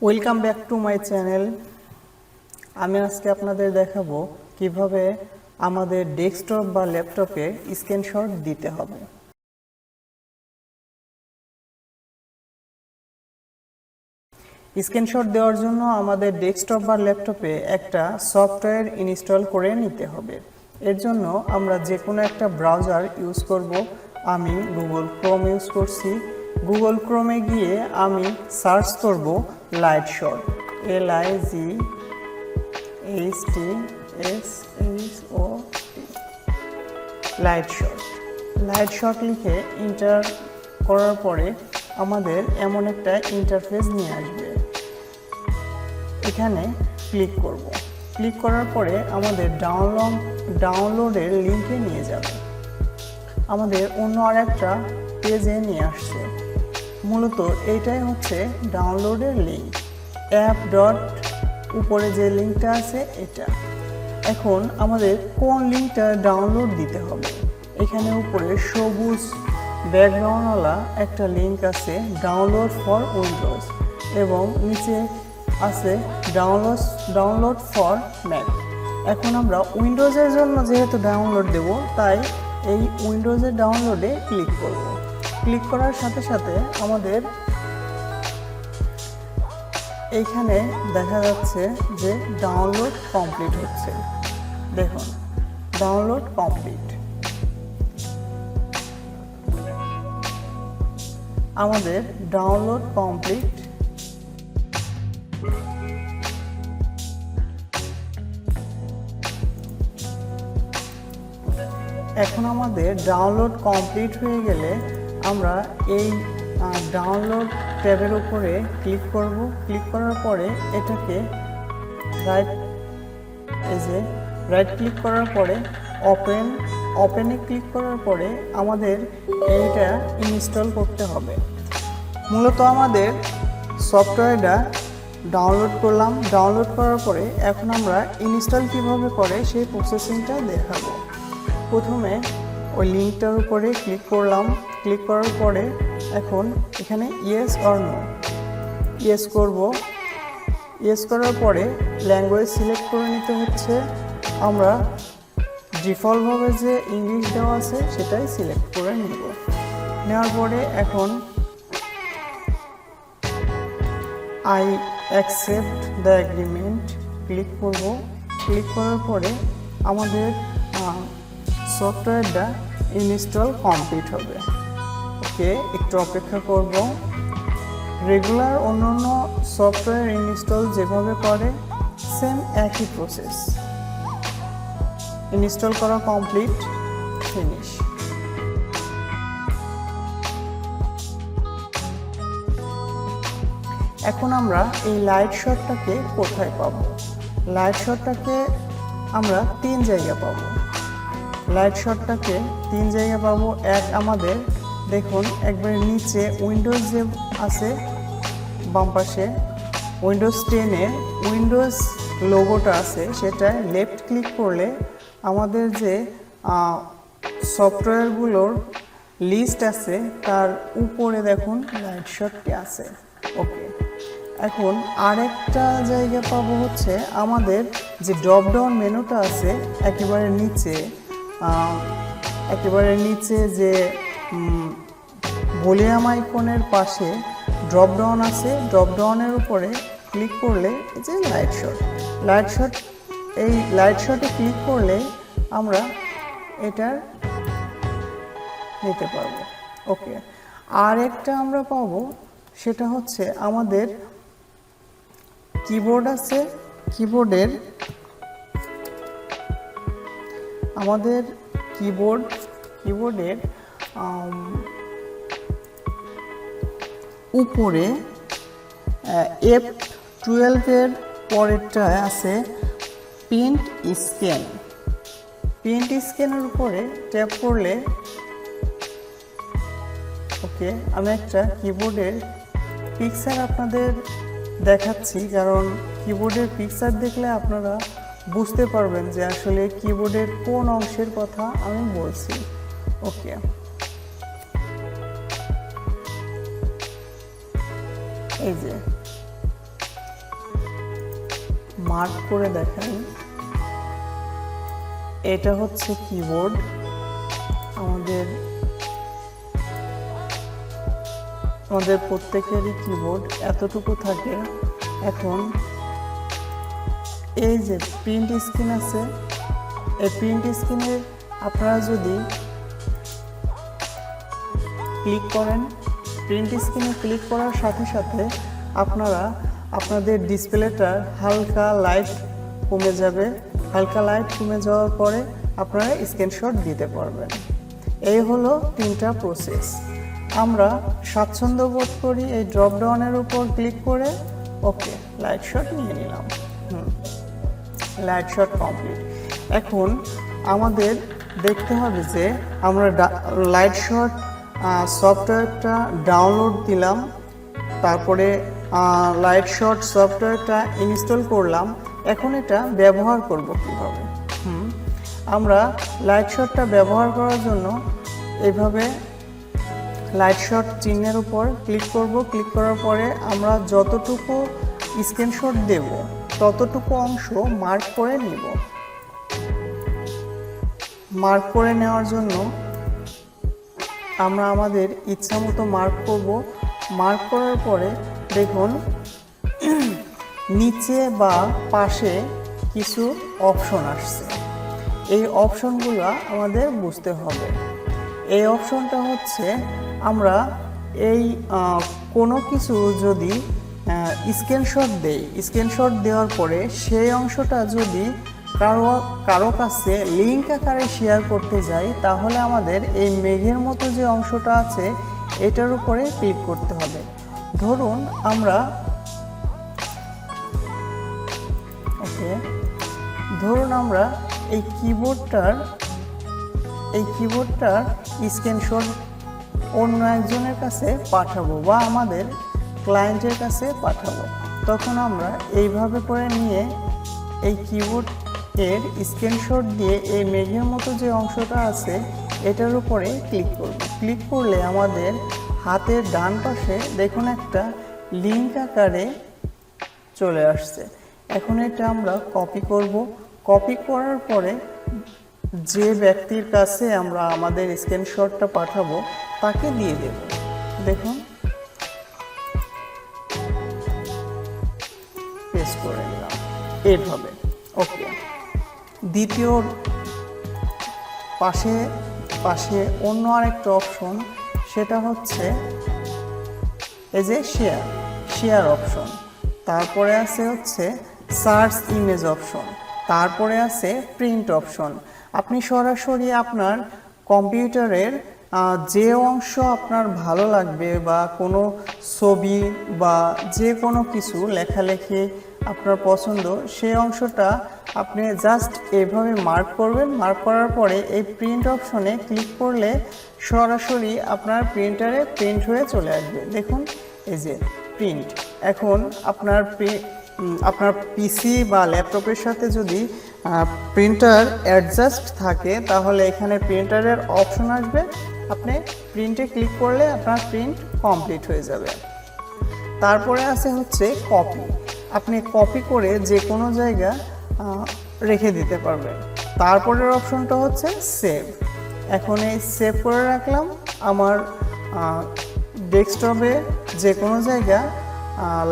Welcome back to my channel. আমি আজকে আপনাদের দেখাবো কিভাবে আমাদের ডেস্কটপ বা ল্যাপটপে স্ক্রিনশট দিতে হবে। স্ক্রিনশট দেওয়ার জন্য আমাদের ডেস্কটপ বা ল্যাপটপে একটা সফটওয়্যার ইনস্টল করে নিতে হবে। এর জন্য আমরা যে কোনো একটা ব্রাউজার ইউজ করব। আমি গুগল ক্রোম ইউজ করছি। গুগল ক্রোমে গিয়ে আমি সার্চ করব লাইটশট, LIGHTSHOT, লাইটশট। লাইটশট লিখে এন্টার করার পরে আমাদের এমন একটা ইন্টারফেস নিয়ে আসবে। এখানে ক্লিক করব। ক্লিক করার পরে আমাদের ডাউনলোডের লিঙ্কে নিয়ে যাবে। আমাদের অন্য আরেকটা পেজে নিয়ে আসছে। মূলত এইটাই হচ্ছে ডাউনলোডের লিঙ্ক, অ্যাপ ডট উপরে যে লিঙ্কটা আছে এটা। এখন আমাদের কোন লিঙ্কটা ডাউনলোড দিতে হবে, এখানে উপরে সবুজ ব্যাকগ্রাউন্ডওয়ালা একটা লিঙ্ক আছে, ডাউনলোড ফর উইন্ডোজ, এবং নিচে আছে ডাউনলোড ফর ম্যাক। এখন আমরা উইন্ডোজের জন্য যেহেতু ডাউনলোড দেব, তাই এই উইন্ডোজের ডাউনলোডে ক্লিক করব। ক্লিক করার সাথে সাথে আমাদের এইখানে দেখা যাচ্ছে যে ডাউনলোড কমপ্লিট হচ্ছে। দেখুন, ডাউনলোড কমপ্লিট। আমাদের ডাউনলোড কমপ্লিট। এখন আমাদের ডাউনলোড কমপ্লিট হয়ে গেলে আমরা এই ডাউনলোড ট্যাবের উপরে ক্লিক করব। ক্লিক করার পরে এটাকে রাইট ক্লিক করার পরে ওপেনে ক্লিক করার পরে আমাদের এইটা ইনস্টল করতে হবে। মূলত আমাদের সফটওয়্যারটা ডাউনলোড করলাম। ডাউনলোড করার পরে এখন আমরা ইনস্টল কিভাবে করে সেই প্রসেসিংটা দেখাবো। প্রথমে ওই লিঙ্কটার উপরে ক্লিক করলাম। ক্লিক করার পরে এখন এখানে ইয়েস অর নো, ইয়েস করব। ইয়েস করার পরে ল্যাঙ্গুয়েজ সিলেক্ট করে নিতে হচ্ছে। আমরা ডিফল্টভাবে যে ইংলিশ দেওয়া আছে সেটাই সিলেক্ট করে নেব। নেওয়ার পরে এখন I accept the agreement click করব। ক্লিক করার পরে আমাদের সফটওয়্যারটা ইনস্টল কমপ্লিট হবে। ওকে, একটু অপেক্ষা করব। রেগুলার অন্যান্য সফটওয়্যার ইনস্টল যেভাবে করে সেম একই প্রসেস। ইনস্টল করা কমপ্লিট, ফিনিশ। এখন আমরা এই লাইটশটটাকে কোথায় পাবো? লাইটশটটাকে আমরা তিন জায়গায় পাবো। লাইটশটটাকে তিন জায়গায় পাবো। এক, আমাদের দেখুন একবার নিচে উইন্ডোজ যে আছে বাম পাশে, উইন্ডোজ 10-এ উইন্ডোজ লোগোটা আছে, সেটা লেফট ক্লিক করলে আমাদের যে সফটওয়্যারগুলোর লিস্ট আছে তার উপরে দেখুন লাইটশটটি আছে। ওকে, এখন আরেকটা জায়গা পাবো হচ্ছে আমাদের যে ড্রপ ডাউন মেনুটা আছে একেবারে নিচে যে ভলিউম আইকনের পাশে ড্রপ ডাউন আছে। ড্রপ ডাউনের উপরে ক্লিক করলে এই যে এই লাইটশটে ক্লিক করলে আমরা এটা নিতে পারবো। ওকে, আর একটা আমরা পাবো, সেটা হচ্ছে আমাদের কিবোর্ড আছে। কিবোর্ডের উপরে F12-এর পরেরটা আছে প্রিন্ট স্ক্যান। প্রিন্ট স্ক্যানের উপরে ট্যাপ করলে, ওকে, আমি একটা কিবোর্ডের পিকচার আপনাদের দেখাচ্ছি, কারণ কিবোর্ডের পিকচার দেখলে আপনারা বুঝতে পারবেন যে আসলে কিবোর্ডের কোন অংশের কথা আমি বলছি। ওকে, এই যে মার্ক করে দেখাই। এটা হচ্ছে কিবোর্ড, আমাদের প্রত্যেকেরই কিবোর্ড এতটুকু থাকে। এখন এই যে প্রিন্ট স্ক্রিন আছে, এই প্রিন্ট স্ক্রিনে আপনারা যদি ক্লিক করেন, প্রিন্ট স্ক্রিনে ক্লিক করার সাথে সাথে আপনারা আপনাদের ডিসপ্লেটার হালকা লাইট কমে যাবে। হালকা লাইট কমে যাওয়ার পরে আপনারা স্ক্রিনশট দিতে পারবেন। এই হলো 3টা প্রসেস। আমরা স্বাচ্ছন্দ্য বোধ করি এই ড্রপ ডাউনের উপর ক্লিক করে ওকে লাইট শট নিয়ে নিলাম। Light shot complete. এখন আমাদের দেখতে হবে যে আমরা লাইট শট সফটওয়্যারটা ডাউনলোড দিলাম, তারপরে লাইট শট সফটওয়্যারটা ইনস্টল করলাম। এখন এটা ব্যবহার করব কিভাবে? আমরা লাইট শটটা ব্যবহার করার জন্য এইভাবে লাইট শট চিহ্নের উপর ক্লিক করব। ক্লিক করার পরে আমরা যতটুকু স্ক্রিনশট দেব ততটুকু অংশ মার্ক করে নিব। মার্ক করে নেওয়ার জন্য আমরা আমাদের ইচ্ছা মতো মার্ক করব। মার্ক করার পরে দেখুন নিচে বা পাশে কিছু অপশন আসছে। এই অপশনগুলো আমাদের বুঝতে হবে। এই অপশনটা হচ্ছে আমরা এই কোনো কিছু যদি স্ক্রিনশট দেই, স্ক্রিনশট দেওয়ার পরে সেই অংশটা যদি কারো কাছে লিঙ্ক আকারে শেয়ার করতে যাই, তাহলে আমাদের এই মেঘের মতো যে অংশটা আছে এটার উপরে ক্লিক করতে হবে। ধরুন আমরা এই কিবোর্ডটার স্ক্রিনশট অন্য একজনের কাছে পাঠাবো বা আমাদের ক্লায়েন্টের কাছে পাঠাবো। তখন আমরা এইভাবে করে নিয়ে এই কিবোর্ডের স্ক্রিনশট দিয়ে এই মেঘের মতো যে অংশটা আছে এটার উপরে ক্লিক করব। ক্লিক করলে আমাদের হাতের ডান পাশে দেখুন একটা লিঙ্ক আকারে চলে আসছে। এখন এটা আমরা কপি করব। কপি করার পরে যে ব্যক্তির কাছে আমরা আমাদের স্ক্রিনশটটা পাঠাবো তাকে দিয়ে দেব। দেখুন পেস্ট করে নিলাম এইভাবে। ওকে, দ্বিতীয় পাশে অন্য আরেকটা অপশন, সেটা হচ্ছে এই যে শেয়ার অপশন। তারপরে আছে হচ্ছে সার্চ ইমেজ অপশন। তারপরে আছে প্রিন্ট অপশন। আপনি সরাসরি আপনার কম্পিউটারের যে অংশ আপনার ভালো লাগবে বা কোনো ছবি বা যে কোনো কিছু লেখালেখি আপনার পছন্দ, সেই অংশটা আপনি জাস্ট এভাবে মার্ক করবেন। মার্ক করার পরে এই প্রিন্ট অপশনে ক্লিক করলে সরাসরি আপনার প্রিন্টারে প্রিন্ট হয়ে চলে আসবে। দেখুন এই যে প্রিন্ট। এখন আপনার পিসি বা ল্যাপটপের সাথে যদি প্রিন্টার অ্যাডজাস্ট থাকে তাহলে এখানে প্রিন্টারের অপশন আসবে, আপনি প্রিন্টে ক্লিক করলে আপনার প্রিন্ট কমপ্লিট হয়ে যাবে। তারপরে আছে হচ্ছে কপি। আপনি কপি করে যে কোনো জায়গা রেখে দিতে পারবেন। তারপরের অপশনটা হচ্ছে সেভ। এখন এই সেভ করে রাখলাম আমার ডেস্কটপে যে কোনো জায়গা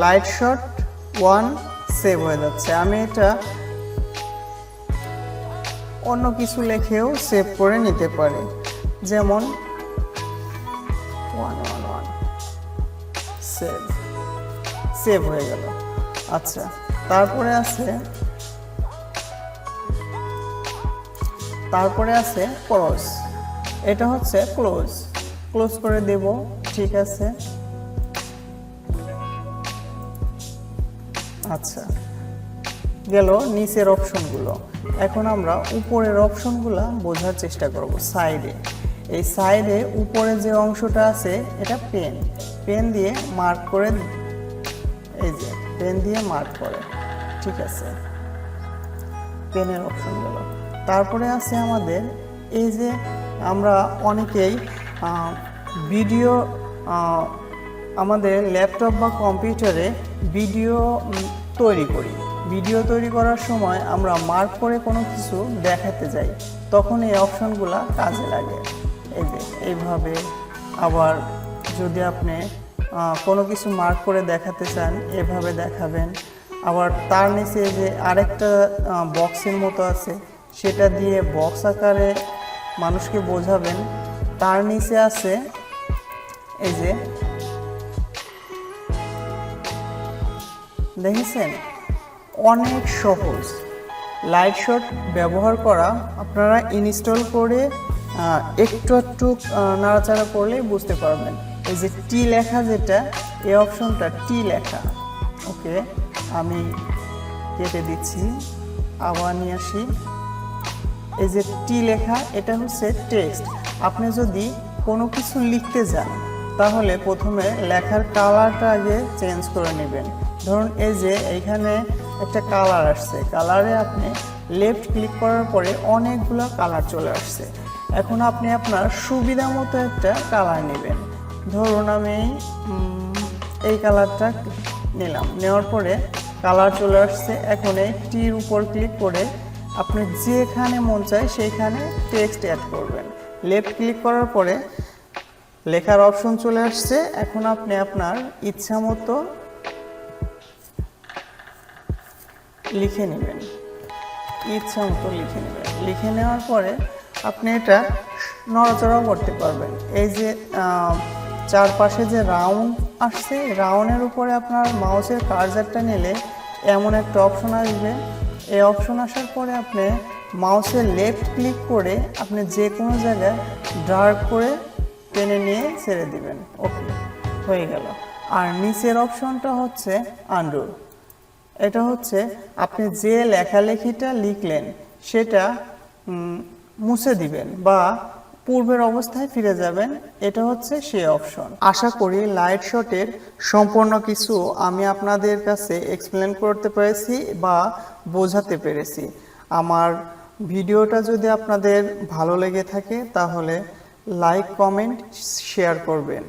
লাইটশট 1 সেভ হয়ে যাচ্ছে। আমি এটা অন্য কিছু লিখেও সেভ করে নিতে পারি, যেমন 111 সেভ হয়ে গেল। আচ্ছা, তারপরে আছে ক্লোজ। এটা হচ্ছে ক্লোজ করে দেব। ঠিক আছে, আচ্ছা গেল নিচের অপশনগুলো। এখন আমরা উপরের অপশনগুলো বোঝার চেষ্টা করব। এই সাইডে উপরে যে অংশটা আছে এটা পেন দিয়ে মার্ক করে, এই যে পেন দিয়ে মার্ক করে। ঠিক আছে, পেনের অপশনগুলো। তারপরে আছে আমাদের এই যে আমরা অনেকেই ভিডিও আমাদের ল্যাপটপ বা কম্পিউটারে ভিডিও তৈরি করি। ভিডিও তৈরি করার সময় আমরা মার্ক করে কোনো কিছু দেখাতে যাই, তখন এই অপশনগুলো কাজে লাগে। এই যে এইভাবে। আবার যদি আপনি কোনো কিছু মার্ক করে দেখাতে চান, এভাবে দেখাবেন। আবার তার নিচে যে আরেকটা বক্সের মতো আছে, সেটা দিয়ে বক্স আকারে মানুষকে বোঝাবেন। তার নিচে আছে এই যে, দেখেছেন, অনেক সহজ। লাইটশট ব্যবহার করা আপনারা ইনস্টল করে একটু একটু নাড়াচাড়া করলেই বুঝতে পারবেন। এই যে টি লেখা, যেটা এই অপশনটা টি লেখা। ওকে, আমি কেটে দিচ্ছি, আবার নিয়ে আসি। এই যে টি লেখা, এটা হচ্ছে টেক্সট। আপনি যদি কোনো কিছু লিখতে যান, তাহলে প্রথমে লেখার কালারটা আগে চেঞ্জ করে নেবেন। ধরুন এই যে এইখানে একটা কালার আসছে, কালারে আপনি লেফট ক্লিক করার পরে অনেকগুলো কালার চলে আসছে। এখন আপনি আপনার সুবিধা মতো একটা কালার নেবেন। ধরুন আমি এই কালারটা নিলাম, নেওয়ার পরে কালার চলে আসছে। এখন এই টির উপর ক্লিক করে আপনি যেখানে মন চায় সেইখানে টেক্সট অ্যাড করবেন। লেফট ক্লিক করার পরে লেখার অপশন চলে আসছে। এখন আপনি আপনার ইচ্ছা মতো লিখে নেবেন, ইচ্ছা মতো লিখে নেবেন। লিখে নেওয়ার পরে আপনি এটা নড়াচড়াও করতে পারবেন। এই যে চারপাশে যে রাউন্ড আসছে, রাউন্ডের উপরে আপনার মাউসের কার্সারটা নিলে এমন একটা অপশন আসবে। এই অপশন আসার পরে আপনি মাউসের লেফট ক্লিক করে আপনি যে কোনো জায়গায় ড্র্যাগ করে টেনে নিয়ে ছেড়ে দিবেন। ওকে, হয়ে গেল। আর নিচের অপশনটা হচ্ছে আনডু। এটা হচ্ছে আপনি যে লেখালেখিটা লিখলেন সেটা মুছে দিবেন বা পূর্বের অবস্থায় ফিরে যাবেন। এটা হচ্ছে সেই অপশন। আশা করি লাইটশটের সম্পূর্ণ কিছু আমি আপনাদের কাছে এক্সপ্লেন করতে পেরেছি বা বোঝাতে পেরেছি। আমার ভিডিওটা যদি আপনাদের ভালো লেগে থাকে, তাহলে লাইক, কমেন্ট, শেয়ার করবেন।